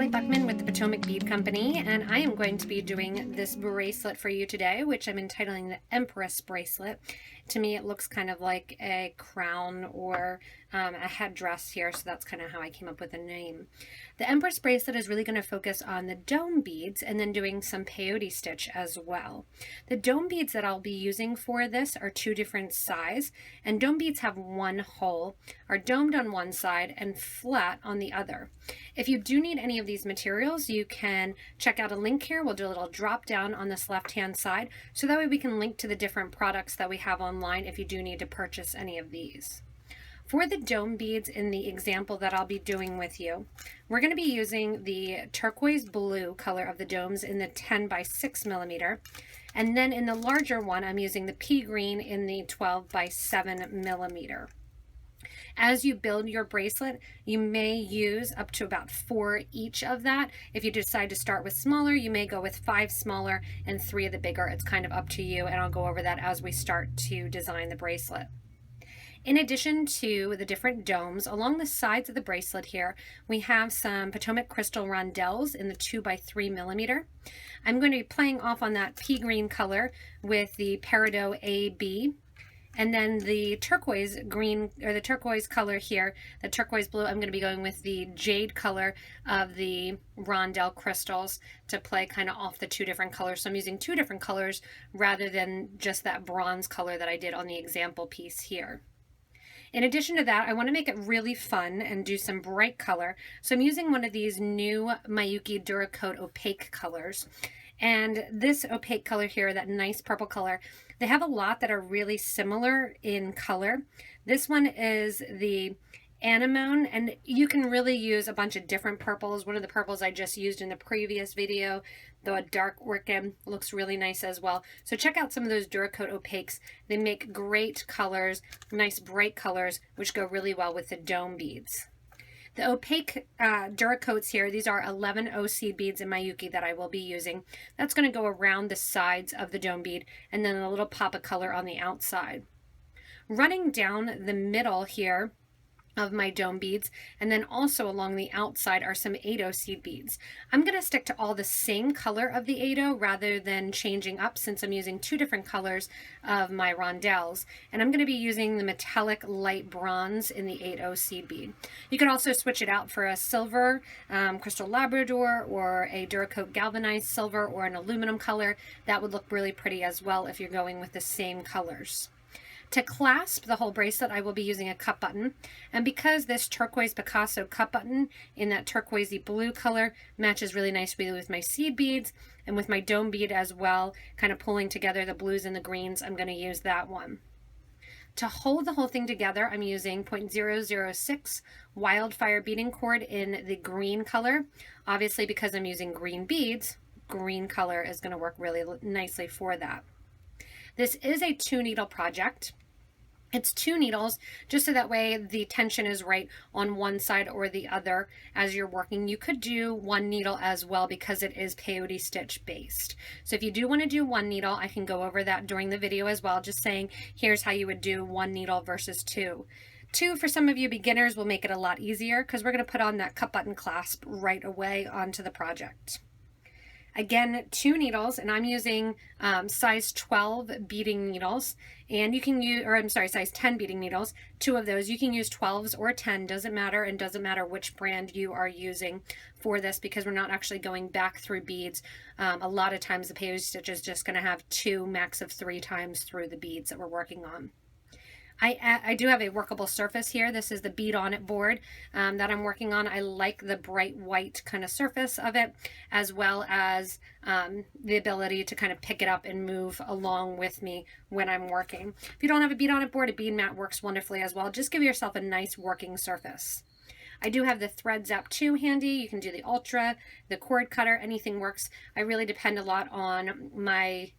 Allie Buchman with the Potomac Bead Company, and I am going to be doing this bracelet for you today, which I'm entitling the Empress Bracelet. To me, it looks kind of like a crown or a headdress here, so that's kind of how I came up with the name. The Empress Bracelet is really going to focus on the dome beads and then doing some Peyote Stitch as well. The dome beads that I'll be using for this are two different sizes, and dome beads have one hole, are domed on one side and flat on the other. If you do need any of these materials, you can check out a link here. We'll do a little drop down on this left-hand side, so that way we can link to the different products that we have online if you do need to purchase any of these. For the dome beads in the example that I'll be doing with you, we're going to be using the turquoise blue color of the domes in the 10 by 6 millimeter. And then in the larger one, I'm using the pea green in the 12 by 7 millimeter. As you build your bracelet, you may use up to about 4 each of that. If you decide to start with smaller, you may go with 5 smaller and 3 of the bigger. It's kind of up to you, and I'll go over that as we start to design the bracelet. In addition to the different domes, along the sides of the bracelet here, we have some Potomac crystal rondelles in the 2 by 3 millimeter. I'm going to be playing off on that pea green color with the peridot AB. And then the turquoise green, or the turquoise color here, the turquoise blue, I'm going to be going with the jade color of the Rondelle crystals to play kind of off the 2 different colors. So I'm using 2 different colors rather than just that bronze color that I did on the example piece here. In addition to that, I want to make it really fun and do some bright color. So I'm using one of these new Miyuki Duracoat Opaque colors. And this opaque color here, that nice purple color, they have a lot that are really similar in color. This one is the anemone, and you can really use a bunch of different purples. One of the purples I just used in the previous video, though a dark orchid, looks really nice as well. So check out some of those Duracoat Opaques. They make great colors, nice bright colors, which go really well with the dome beads. The opaque Duracoats here, these are 11 OC beads in Miyuki that I will be using. That's going to go around the sides of the dome bead and then a little pop of color on the outside. Running down the middle here of my dome beads, and then also along the outside are some 8O seed beads. I'm going to stick to all the same color of the 8O rather than changing up, since I'm using 2 different colors of my rondelles, and I'm going to be using the metallic light bronze in the 8O seed bead. You could also switch it out for a silver crystal labrador or a Duracoat galvanized silver or an aluminum color. That would look really pretty as well if you're going with the same colors. To clasp the whole bracelet, I will be using a cup button, and because this turquoise Picasso cup button in that turquoisey blue color matches really nicely with my seed beads and with my dome bead as well, kind of pulling together the blues and the greens, I'm going to use that one. To hold the whole thing together, I'm using 0.006 wildfire beading cord in the green color. Obviously, because I'm using green beads, green color is going to work really nicely for that. This is a 2 needle project. It's 2 needles, just so that way the tension is right on one side or the other as you're working. You could do 1 needle as well because it is Peyote Stitch based. So if you do want to do 1 needle, I can go over that during the video as well, just saying here's how you would do 1 needle versus 2. 2 for some of you beginners will make it a lot easier because we're going to put on that cup button clasp right away onto the project. Again, 2 needles, and I'm using size 12 beading needles, and you can use, or I'm sorry, size 10 beading needles, 2 of those. You can use 12s or 10, doesn't matter, and doesn't matter which brand you are using for this because we're not actually going back through beads. A lot of times the Peyote Stitch is just going to have 2, max of 3 times through the beads that we're working on. I do have a workable surface here. This is the bead on it board that I'm working on. I like the bright white kind of surface of it, as well as the ability to kind of pick it up and move along with me when I'm working. If you don't have a bead on it board, a bead mat works wonderfully as well. Just give yourself a nice working surface. I do have the Thread Zap 2 handy. You can do the Ultra, the cord cutter, anything works. I really depend a lot on my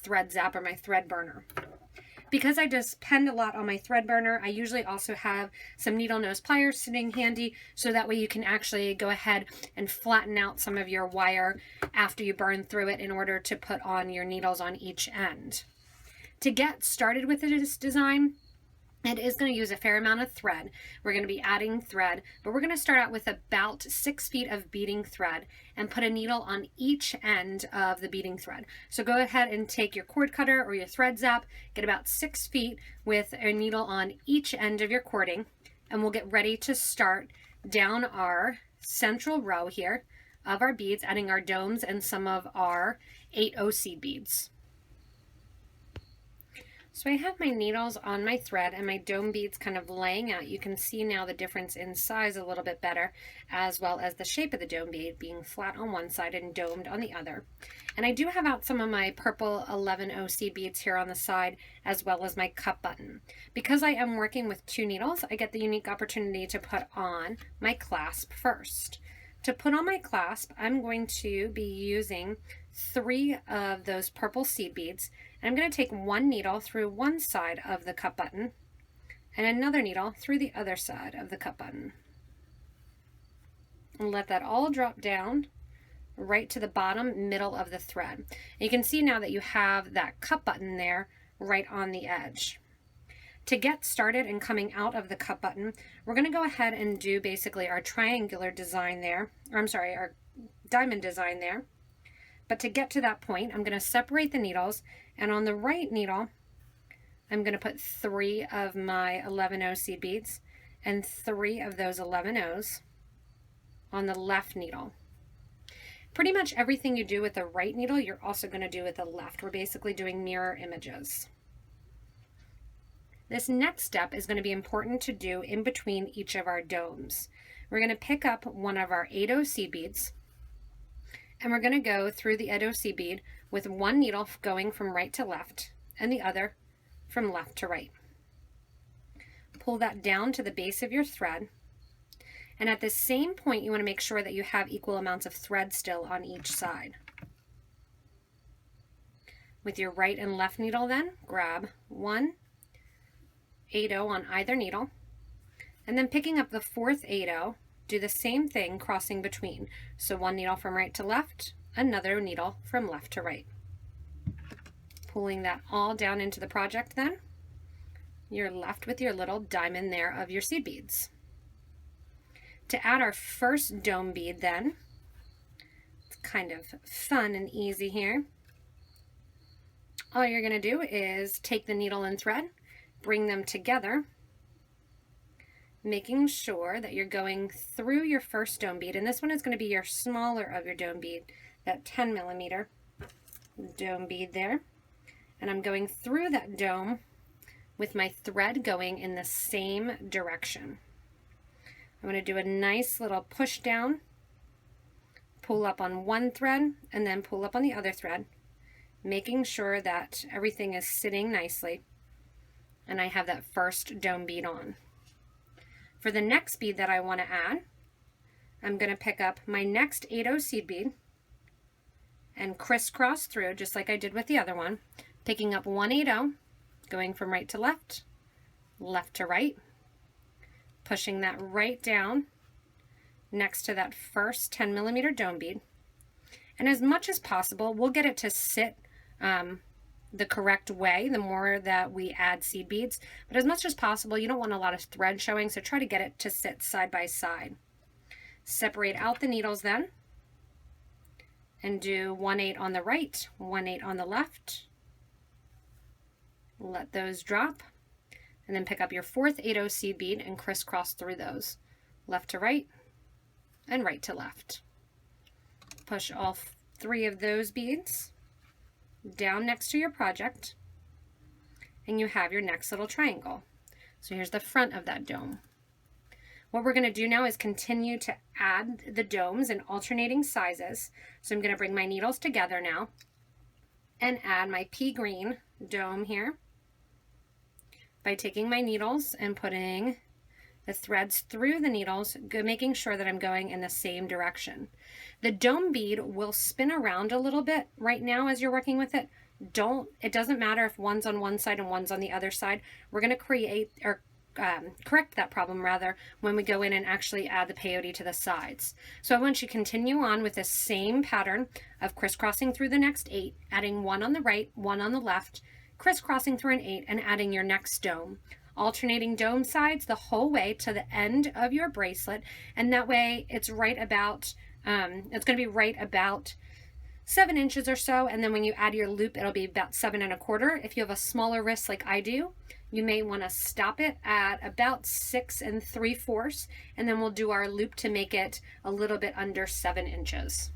Thread Zap or my thread burner. Because I depend a lot on my thread burner, I usually also have some needle nose pliers sitting handy, so that way you can actually go ahead and flatten out some of your wire after you burn through it in order to put on your needles on each end. To get started with this design, It is going to use a fair amount of thread. We're going to be adding thread, but we're going to start out with about 6 feet of beading thread and put a needle on each end of the beading thread. So go ahead and take your cord cutter or your thread zap, get about 6 feet with a needle on each end of your cording, and we'll get ready to start down our central row here of our beads, adding our domes and some of our 8/0 seed beads. So I have my needles on my thread and my dome beads kind of laying out. You can see now the difference in size a little bit better, as well as the shape of the dome bead being flat on one side and domed on the other. And I do have out some of my purple 11/0 seed beads here on the side, as well as my cup button. Because I am working with 2 needles, I get the unique opportunity to put on my clasp first. To put on my clasp, I'm going to be using 3 of those purple seed beads. And I'm going to take one needle through one side of the cup button and another needle through the other side of the cup button. And let that all drop down right to the bottom middle of the thread. And you can see now that you have that cup button there right on the edge. To get started and coming out of the cup button, we're going to go ahead and do basically our triangular design there, or I'm sorry, our diamond design there. But to get to that point, I'm going to separate the needles, and on the right needle, I'm going to put 3 of my 11/0 seed beads and 3 of those 11/0s on the left needle. Pretty much everything you do with the right needle, you're also going to do with the left. We're basically doing mirror images. This next step is going to be important to do in between each of our domes. We're going to pick up one of our 8/0 seed beads, and we're going to go through the 8/0 seed bead with one needle going from right to left and the other from left to right. Pull that down to the base of your thread, and at the same point you want to make sure that you have equal amounts of thread still on each side. With your right and left needle then, grab one 8/0 on either needle, and then picking up the 4th 8/0, do the same thing crossing between. So one needle from right to left, another needle from left to right. Pulling that all down into the project then, you're left with your little diamond there of your seed beads. To add our first dome bead then, it's kind of fun and easy here. All you're going to do is take the needle and thread, bring them together, making sure that you're going through your first dome bead, and this one is going to be your smaller of your dome bead, that 10mm dome bead there, and I'm going through that dome with my thread going in the same direction. I'm going to do a nice little push down, pull up on one thread, and then pull up on the other thread, making sure that everything is sitting nicely, and I have that first dome bead on. For the next bead that I want to add, I'm going to pick up my next 8/0 seed bead and crisscross through just like I did with the other one, picking up one 8/0, going from right to left, left to right, pushing that right down next to that first 10mm dome bead. And as much as possible, we'll get it to sit the correct way the more that we add seed beads, but as much as possible, you don't want a lot of thread showing, so try to get it to sit side by side. Separate out the needles then and do 1/8 on the right, 1/8 on the left. Let those drop, and then pick up your 4th 8/0 seed bead and crisscross through those, left to right and right to left. Push all 3 of those beads down next to your project, and you have your next little triangle. So here's the front of that dome. What we're going to do now is continue to add the domes in alternating sizes. So I'm going to bring my needles together now and add my pea green dome here by taking my needles and putting the threads through the needles, making sure that I'm going in the same direction. The dome bead will spin around a little bit right now as you're working with it. It doesn't matter if one's on one side and one's on the other side. We're going to create or correct that problem rather when we go in and actually add the peyote to the sides. So I want you to continue on with the same pattern of crisscrossing through the next 8, adding one on the right, one on the left, crisscrossing through an 8, and adding your next dome. alternating dome sides the whole way to the end of your bracelet, and that way it's right about, it's going to be right about 7 inches or so, and then when you add your loop, it'll be about 7 1/4. If you have a smaller wrist like I do, you may want to stop it at about 6 3/4, and then we'll do our loop to make it a little bit under 7 inches.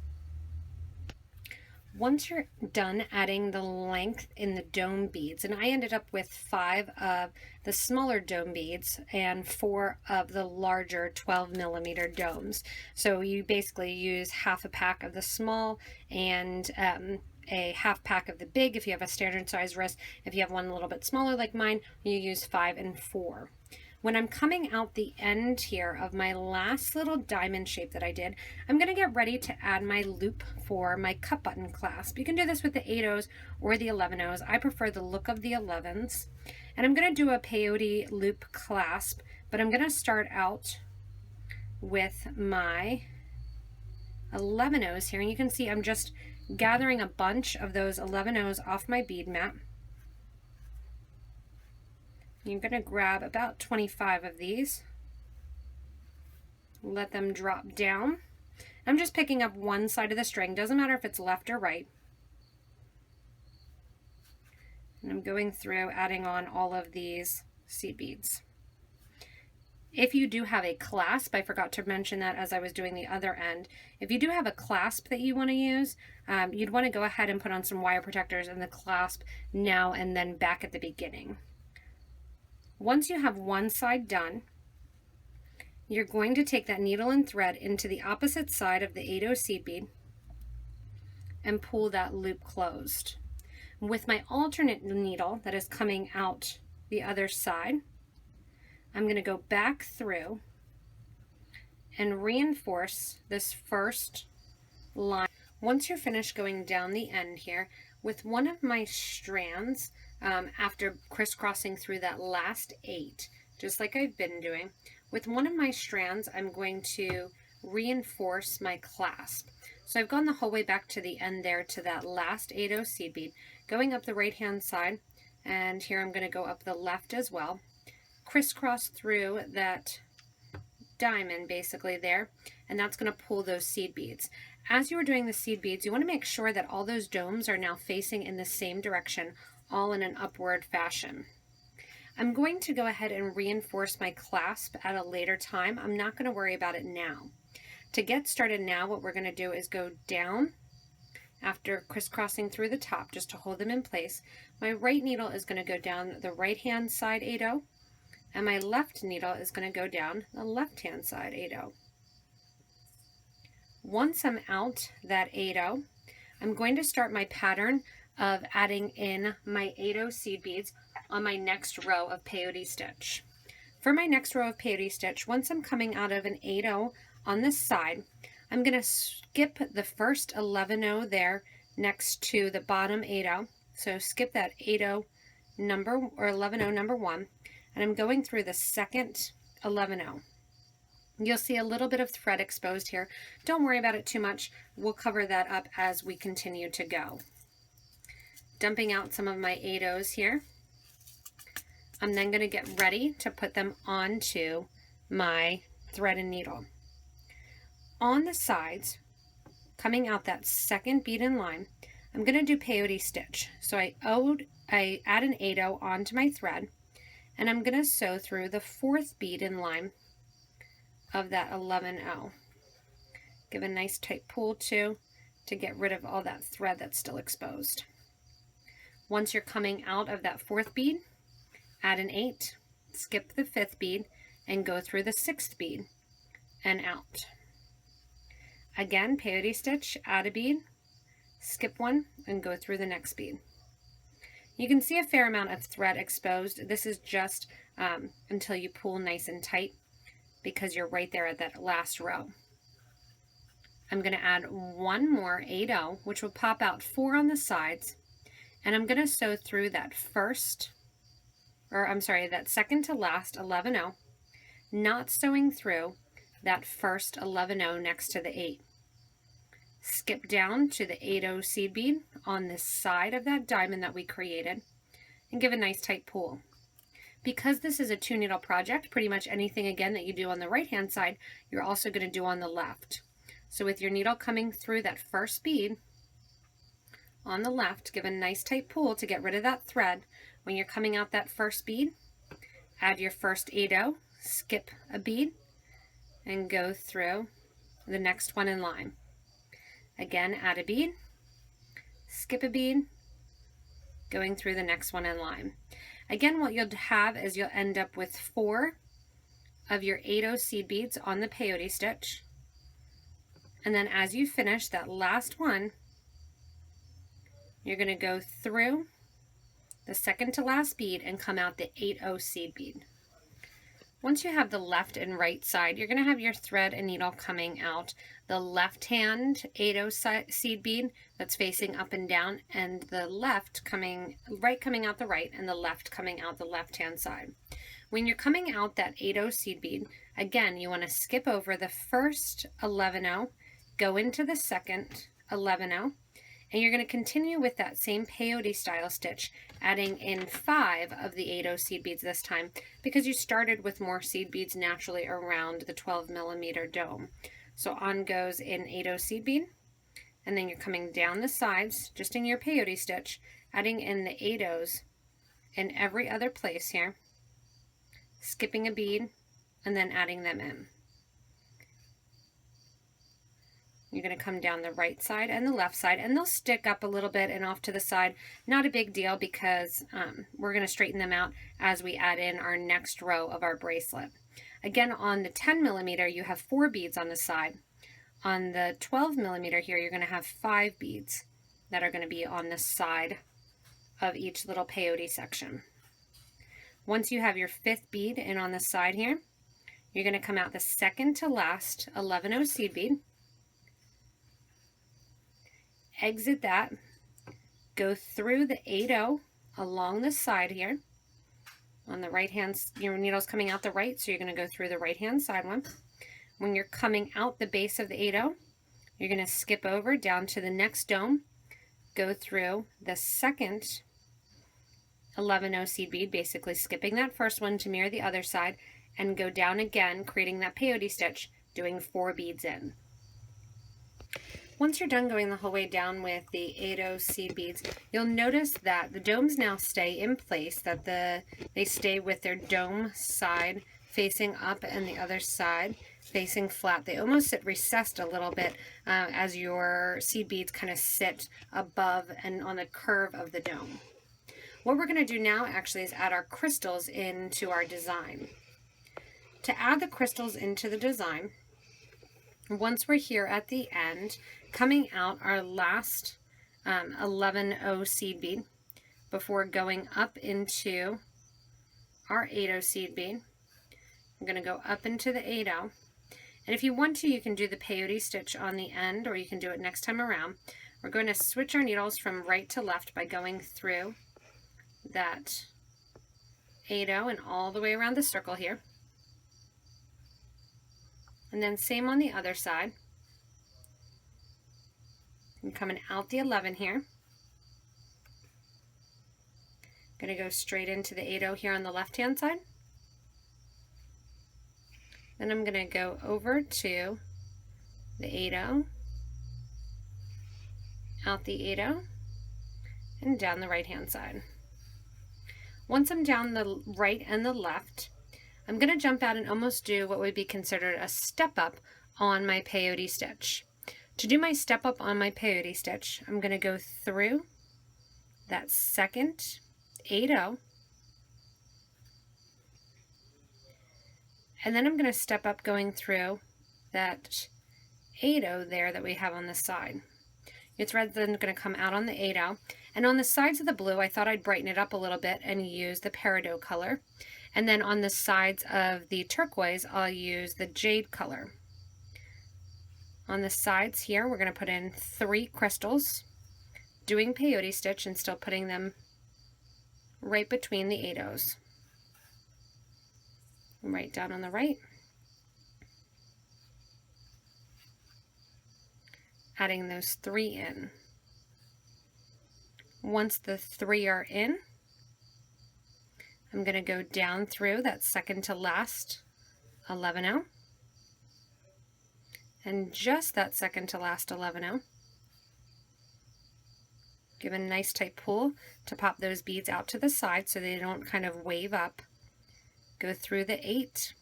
Once you're done adding the length in the dome beads, and I ended up with 5 of the smaller dome beads and 4 of the larger 12mm domes. So you basically use half a pack of the small and a half pack of the big if you have a standard size wrist. If you have one a little bit smaller like mine, you use 5 and 4. When I'm coming out the end here of my last little diamond shape that I did, I'm going to get ready to add my loop for my cup button clasp. You can do this with the 8/0s or the 11/0s. I prefer the look of the 11s. And I'm going to do a peyote loop clasp, but I'm going to start out with my 11/0s here. And you can see I'm just gathering a bunch of those 11/0s off my bead mat. You're going to grab about 25 of these, let them drop down. I'm just picking up one side of the string, doesn't matter if it's left or right. And I'm going through adding on all of these seed beads. If you do have a clasp, I forgot to mention that as I was doing the other end, if you do have a clasp that you want to use, you'd want to go ahead and put on some wire protectors in the clasp now and then back at the beginning. Once you have one side done, you're going to take that needle and thread into the opposite side of the 8/0 seed bead and pull that loop closed. With my alternate needle that is coming out the other side, I'm going to go back through and reinforce this first line. Once you're finished going down the end here, with one of my strands, after crisscrossing through that last 8, just like I've been doing, with one of my strands, I'm going to reinforce my clasp. So I've gone the whole way back to the end there to that last 8/0 seed bead, going up the right-hand side, and here I'm going to go up the left as well, crisscross through that diamond basically there, and that's going to pull those seed beads. As you are doing the seed beads, you want to make sure that all those domes are now facing in the same direction, all in an upward fashion. I'm going to go ahead and reinforce my clasp at a later time. I'm not going to worry about it now. To get started now, what we're going to do is go down after crisscrossing through the top just to hold them in place. My right needle is going to go down the right-hand side 8/0, and my left needle is going to go down the left-hand side 8/0. Once I'm out that 8/0, I'm going to start my pattern of adding in my 8/0 seed beads on my next row of Peyote Stitch. For my next row of Peyote Stitch, once I'm coming out of an 8/0 on this side, I'm going to skip the first 11/0 there next to the bottom 8/0. So skip that 8/0 number or 11/0 number 1, and I'm going through the second 11/0. You'll see a little bit of thread exposed here. Don't worry about it too much. We'll cover that up as we continue to go. Dumping out some of my 8/0s here. I'm then going to get ready to put them onto my thread and needle. On the sides, coming out that second bead in line, I'm going to do Peyote Stitch. So I add an 8/0 onto my thread, and I'm going to sew through the 4th bead in line of that 11/0. Give a nice tight pull too to get rid of all that thread that's still exposed. Once you're coming out of that 4th bead, add an 8, skip the 5th bead, and go through the 6th bead and out. Again, Peyote Stitch, add a bead, skip one, and go through the next bead. You can see a fair amount of thread exposed. This is just until you pull nice and tight, because you're right there at that last row. I'm going to add one more 8/0, which will pop out 4 on the sides, and I'm going to sew through that that second to last 11/0, not sewing through that first 11/0 next to the 8. Skip down to the 8/0 seed bead on this side of that diamond that we created, and give a nice tight pull. Because this is a 2-needle project, pretty much anything again that you do on the right hand side, you're also going to do on the left. So with your needle coming through that first bead on the left, give a nice tight pull to get rid of that thread. When you're coming out that first bead, add your first 8-0, skip a bead, and go through the next one in line. Again, add a bead, skip a bead, going through the next one in line. Again, what you'll have is you'll end up with 4 of your 8-0 seed beads on the peyote stitch. And then as you finish that last one, you're going to go through the second to last bead and come out the 8-0 seed bead. Once you have the left and right side, you're going to have your thread and needle coming out the left hand 8-0 seed bead that's facing up and down, and the right coming out the right, and the left coming out the left hand side. When you're coming out that 8-0 seed bead, again, you want to skip over the first 11-0, go into the second 11-0, and you're going to continue with that same peyote style stitch, adding in 5 of the 8-0 seed beads this time, because you started with more seed beads naturally around the 12mm dome. So on goes an 8-0 seed bead, and then you're coming down the sides, just in your peyote stitch, adding in the 8-0s in every other place here, skipping a bead, and then adding them in. You're going to come down the right side and the left side, and they'll stick up a little bit and off to the side. Not a big deal, because we're going to straighten them out as we add in our next row of our bracelet. Again, on the 10mm, you have 4 beads on the side. On the 12mm here, you're going to have 5 beads that are going to be on the side of each little peyote section. Once you have your 5th bead in on the side here, you're going to come out the second to last 11-0 seed bead, exit that, go through the 8-0 along the side here. On the right hand, your needle's coming out the right, so you're going to go through the right hand side one. When you're coming out the base of the 8-0, you're going to skip over down to the next dome, go through the second 11-0 seed bead, basically skipping that first one to mirror the other side, and go down again, creating that peyote stitch, doing 4 beads in. Once you're done going the whole way down with the 8-0 seed beads, you'll notice that the domes now stay in place, that they stay with their dome side facing up and the other side facing flat. They almost sit recessed a little bit as your seed beads kind of sit above and on the curve of the dome. What we're going to do now actually is add our crystals into our design. To add the crystals into the design, once we're here at the end, coming out our last 11-0 seed bead before going up into our 8-0 seed bead, I'm going to go up into the 8-0. And if you want to, you can do the peyote stitch on the end, or you can do it next time around. We're going to switch our needles from right to left by going through that 8-0 and all the way around the circle here. And then same on the other side. I'm coming out the 11 here. Going to go straight into the 8-0 here on the left hand side. Then I'm going to go over to the 8-0, out the 8-0, and down the right hand side. Once I'm down the right and the left, I'm going to jump out and almost do what would be considered a step up on my peyote stitch. To do my step up on my peyote stitch, I'm going to go through that second 8-0, and then I'm going to step up going through that 8-0 there that we have on the side. Your thread's then going to come out on the 8-0, and on the sides of the blue, I thought I'd brighten it up a little bit and use the peridot color. And then on the sides of the turquoise, I'll use the jade color. On the sides here, we're going to put in 3 crystals, doing peyote stitch and still putting them right between the 8-0s. Right down on the right. Adding those 3 in. Once the 3 are in, I'm going to go down through that second to last 11-0 and just that second to last 11-0. Give a nice tight pull to pop those beads out to the side so they don't kind of wave up. Go through the 8,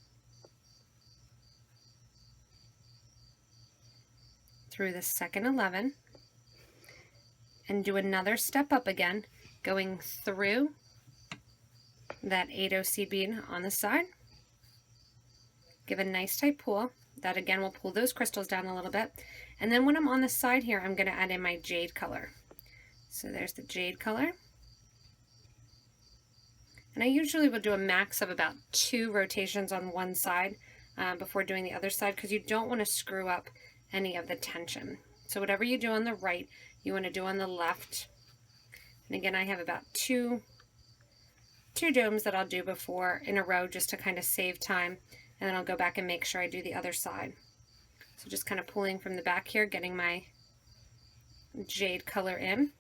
through the second 11, and do another step up again, going through that 8-0 seed bead on the side. Give a nice tight pull. That again will pull those crystals down a little bit. And then when I'm on the side here, I'm going to add in my jade color. So there's the jade color. And I usually will do a max of about 2 rotations on one side before doing the other side, because you don't want to screw up any of the tension. So whatever you do on the right, you want to do on the left. And again, I have about two domes that I'll do before in a row just to kind of save time. And then I'll go back and make sure I do the other side. So just kind of pulling from the back here, getting my jade color in.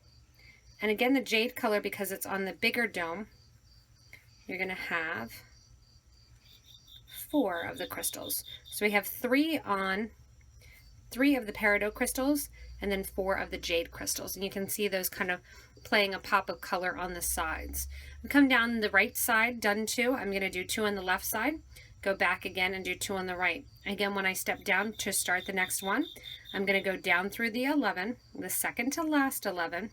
And again, the jade color, because it's on the bigger dome, you're going to have 4 of the crystals. So we have 3 of the peridot crystals and then 4 of the jade crystals. And you can see those kind of playing a pop of color on the sides. We come down the right side, done 2. I'm going to do 2 on the left side, go back again and do 2 on the right. Again, when I step down to start the next one, I'm going to go down through the 11, the second to last 11,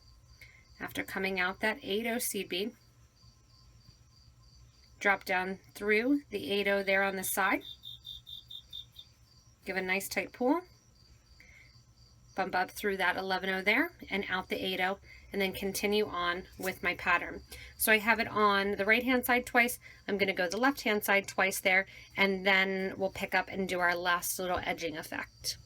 after coming out that 8-0 seed bead. Drop down through the 8-0 there on the side. Give a nice tight pull. Bump up through that 11-0 there and out the 8-0, and then continue on with my pattern. So I have it on the right hand side twice. I'm going to go the left hand side twice there, and then we'll pick up and do our last little edging effect.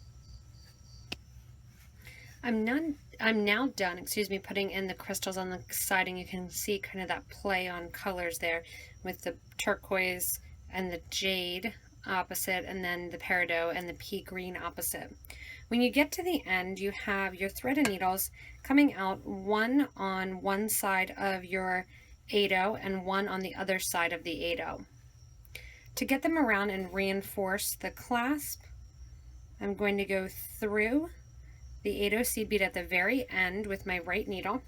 I'm now done, putting in the crystals on the side, and you can see kind of that play on colors there with the turquoise and the jade opposite, and then the peridot and the pea green opposite. When you get to the end, you have your threaded needles coming out, one on one side of your 8-0 and one on the other side of the 8-0. To get them around and reinforce the clasp, I'm going to go through the 8-0 seed bead at the very end with my right needle.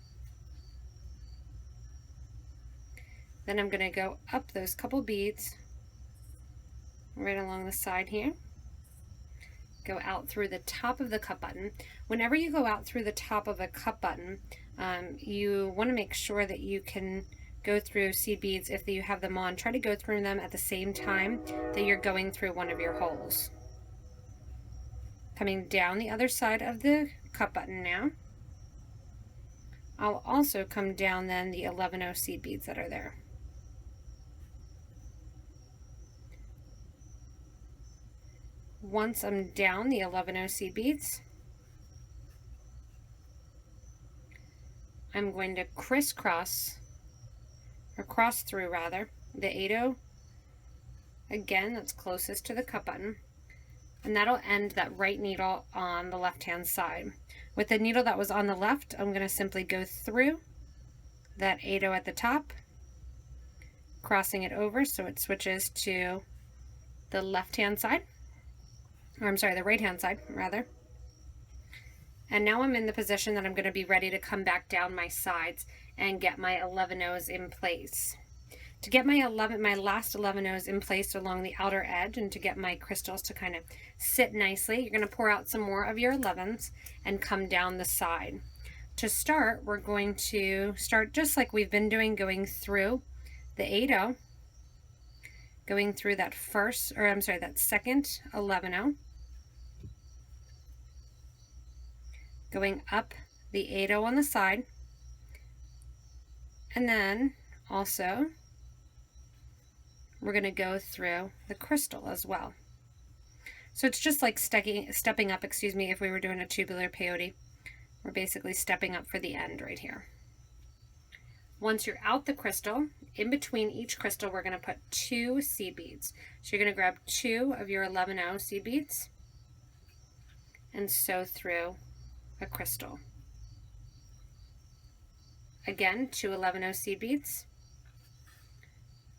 Then I'm going to go up those couple beads right along the side here. Go out through the top of the cup button. Whenever you go out through the top of a cup button, you want to make sure that you can go through seed beads if you have them on. Try to go through them at the same time that you're going through one of your holes. Coming down the other side of the cup button now. I'll also come down then the 11-0 seed beads that are there. Once I'm down the 11-0 seed beads, I'm going to crisscross, or cross through rather, the 8-0, again, that's closest to the cup button, and that'll end that right needle on the left-hand side. With the needle that was on the left, I'm going to simply go through that 8-0 at the top, crossing it over so it switches to the left-hand side. Or I'm sorry, the right-hand side, rather. And now I'm in the position that I'm going to be ready to come back down my sides and get my 11-0s in place. To get my last 11-0s in place along the outer edge and to get my crystals to kind of sit nicely, you're going to pour out some more of your 11s and come down the side. To start, we're going to start just like we've been doing, going through the 8-0, going through that that second 11-0, going up the 8-0 on the side, and then also we're going to go through the crystal as well. So it's just like stepping up, if we were doing a tubular peyote. We're basically stepping up for the end right here. Once you're out the crystal, in between each crystal, we're going to put 2 seed beads. So you're going to grab 2 of your 11-0 seed beads and sew through a crystal. Again, 2 11-0 seed beads,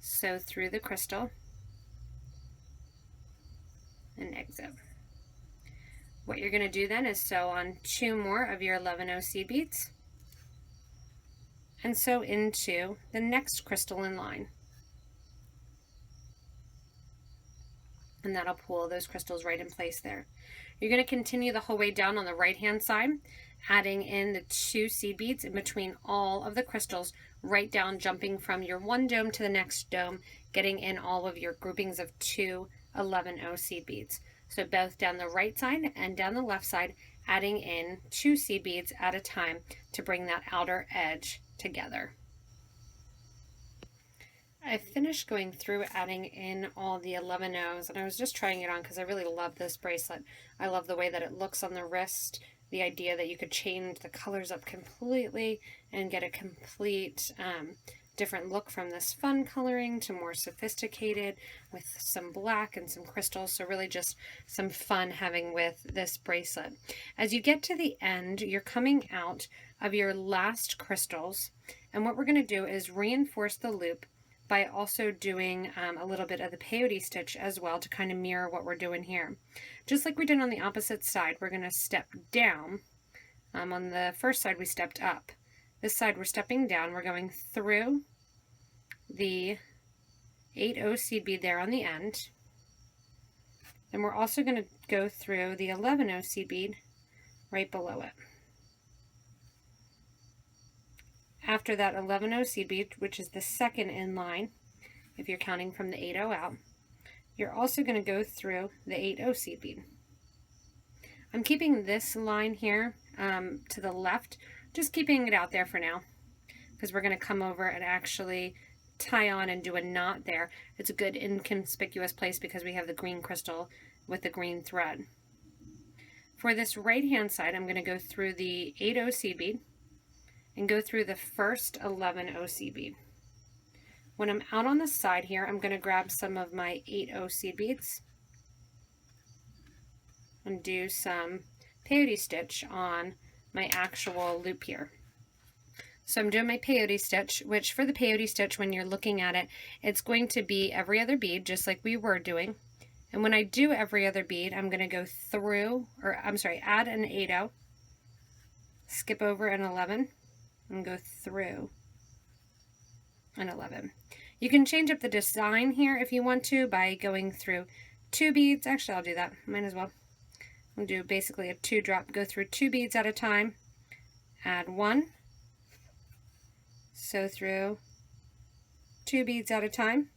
sew through the crystal, and exit. What you're going to do then is sew on 2 more of your 11-0 seed beads and sew into the next crystal in line. And that'll pull those crystals right in place there. You're going to continue the whole way down on the right hand side, adding in the 2 seed beads in between all of the crystals, right down, jumping from your one dome to the next dome, getting in all of your groupings of 2 11-0 seed beads. So both down the right side and down the left side, adding in 2 seed beads at a time to bring that outer edge together. I finished going through adding in all the 11-0s, and I was just trying it on because I really love this bracelet. I love the way that it looks on the wrist, the idea that you could change the colors up completely and get a complete different look from this fun coloring to more sophisticated with some black and some crystals. So really just some fun having with this bracelet. As you get to the end, you're coming out of your last crystals, and what we're going to do is reinforce the loop by also doing a little bit of the peyote stitch as well to kind of mirror what we're doing here. Just like we did on the opposite side, we're going to step down. On the first side we stepped up. This side we're stepping down. We're going through the 8-0 seed bead there on the end. And we're also going to go through the 11-0 seed bead right below it. After that 11-0 seed bead, which is the second in line, if you're counting from the 8-0 out, you're also going to go through the 8-0 seed bead. I'm keeping this line here to the left, just keeping it out there for now, because we're going to come over and actually tie on and do a knot there. It's a good inconspicuous place because we have the green crystal with the green thread. For this right hand side, I'm going to go through the 8-0 seed bead and go through the first 11-0 seed bead. When I'm out on the side here, I'm going to grab some of my 8-0 seed beads and do some peyote stitch on my actual loop here. So I'm doing my peyote stitch, which for the peyote stitch, when you're looking at it, it's going to be every other bead, just like we were doing. And when I do every other bead, I'm going to go through, or I'm sorry, add an 8-0, skip over an 11, and go through an 11. You can change up the design here if you want to by going through 2 beads. Actually, I'll do that. Might as well. We'll do basically a 2 drop, go through 2 beads at a time, add 1, sew through 2 beads at a time,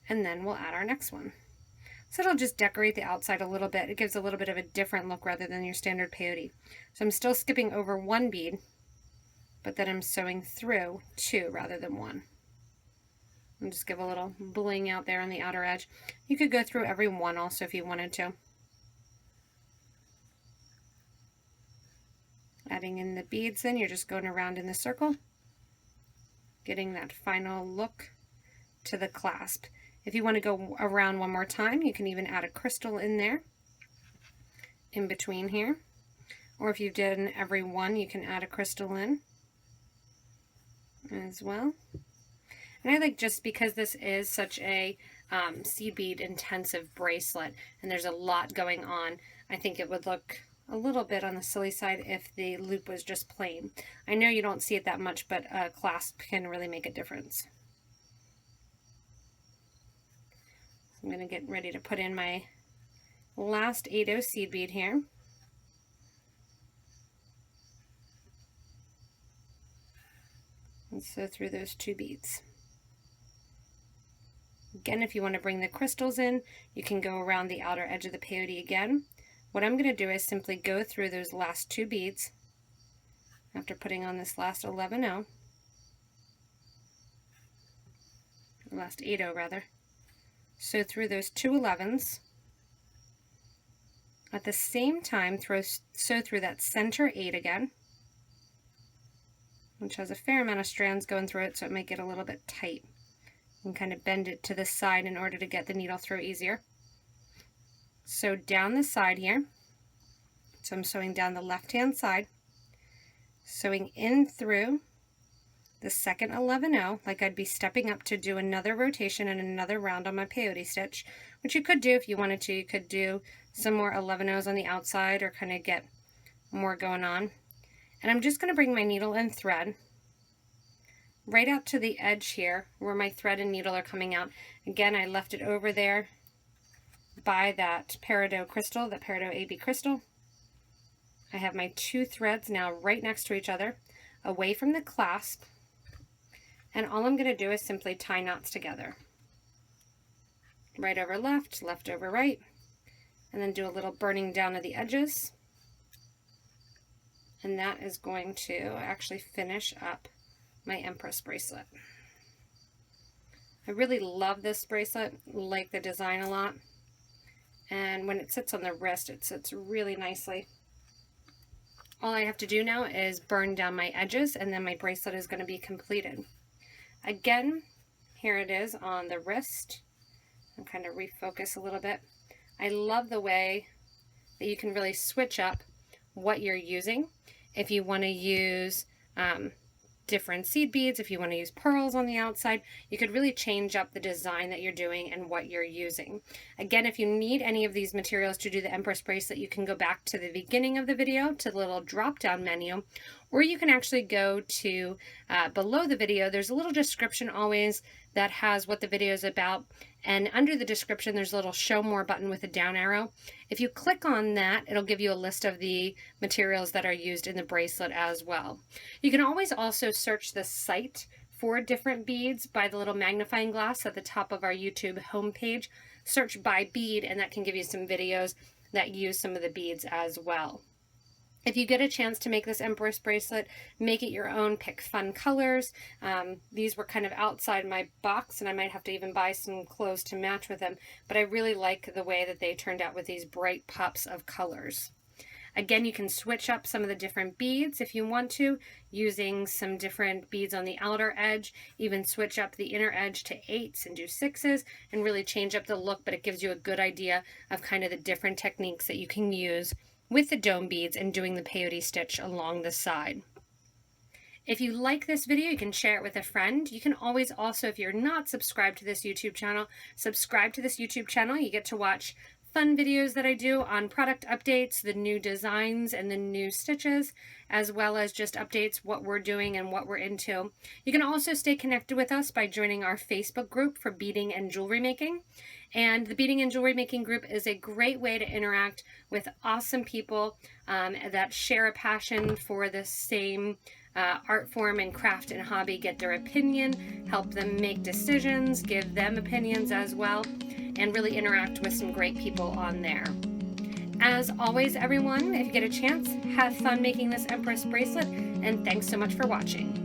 and then we'll add our next one. So it'll just decorate the outside a little bit. It gives a little bit of a different look rather than your standard peyote. So I'm still skipping over 1 bead, but then I'm sewing through 2 rather than 1. And just give a little bling out there on the outer edge. You could go through every one also if you wanted to. Adding in the beads, then you're just going around in the circle, getting that final look to the clasp. If you want to go around one more time, you can even add a crystal in there, in between here. Or if you've done every one, you can add a crystal in as well. And I like, just because this is such a seed bead intensive bracelet and there's a lot going on, I think it would look a little bit on the silly side if the loop was just plain. I know you don't see it that much, but a clasp can really make a difference. I'm going to get ready to put in my last 8-0 seed bead here. And sew through those 2 beads. Again, if you want to bring the crystals in, you can go around the outer edge of the peyote again. What I'm going to do is simply go through those last 2 beads after putting on this last 11-0, last 8-0 rather. Sew through those 2 11s. At the same time, sew through that center 8 again, which has a fair amount of strands going through it, so it might get a little bit tight. And kind of bend it to the side in order to get the needle through easier. Sew down the side here. So I'm sewing down the left-hand side, sewing in through the second 11-0, like I'd be stepping up to do another rotation and another round on my peyote stitch, which you could do if you wanted to. You could do some more 11-0s on the outside or kind of get more going on. And I'm just going to bring my needle and thread right out to the edge here where my thread and needle are coming out. Again, I left it over there by that peridot crystal, that peridot AB crystal. I have my two threads now right next to each other, away from the clasp, and all I'm going to do is simply tie knots together. Right over left, left over right, and then do a little burning down of the edges. And that is going to actually finish up my Empress bracelet. I really love this bracelet, like the design a lot. And when it sits on the wrist, it sits really nicely. All I have to do now is burn down my edges, and then my bracelet is going to be completed. Again, here it is on the wrist. I'll kind of refocus a little bit. I love the way that you can really switch up what you're using. If you want to use different seed beads, if you want to use pearls on the outside, you could really change up the design that you're doing and what you're using. Again, if you need any of these materials to do the Empress bracelet, you can go back to the beginning of the video to the little drop down menu, or you can actually go to below the video. There's a little description always that has what the video is about, and under the description there's a little show more button with a down arrow. If you click on that, it'll give you a list of the materials that are used in the bracelet as well. You can always also search the site for different beads by the little magnifying glass at the top of our YouTube homepage. Search by bead, and that can give you some videos that use some of the beads as well. If you get a chance to make this Empress bracelet, make it your own, pick fun colors. These were kind of outside my box, and I might have to even buy some clothes to match with them, but I really like the way that they turned out with these bright pops of colors. Again, you can switch up some of the different beads if you want to, using some different beads on the outer edge, even switch up the inner edge to 8s and do 6s, and really change up the look, but it gives you a good idea of kind of the different techniques that you can use with the dome beads and doing the peyote stitch along the side. If you like this video, you can share it with a friend. You can always also, if you're not subscribed to this YouTube channel, subscribe to this YouTube channel. You get to watch fun videos that I do on product updates, the new designs and the new stitches, as well as just updates, what we're doing and what we're into. You can also stay connected with us by joining our Facebook group for beading and jewelry making. And the beading and jewelry making group is a great way to interact with awesome people that share a passion for the same art form and craft and hobby, get their opinion, help them make decisions, give them opinions as well, and really interact with some great people on there. As always, everyone, if you get a chance, have fun making this Empress bracelet, and thanks so much for watching.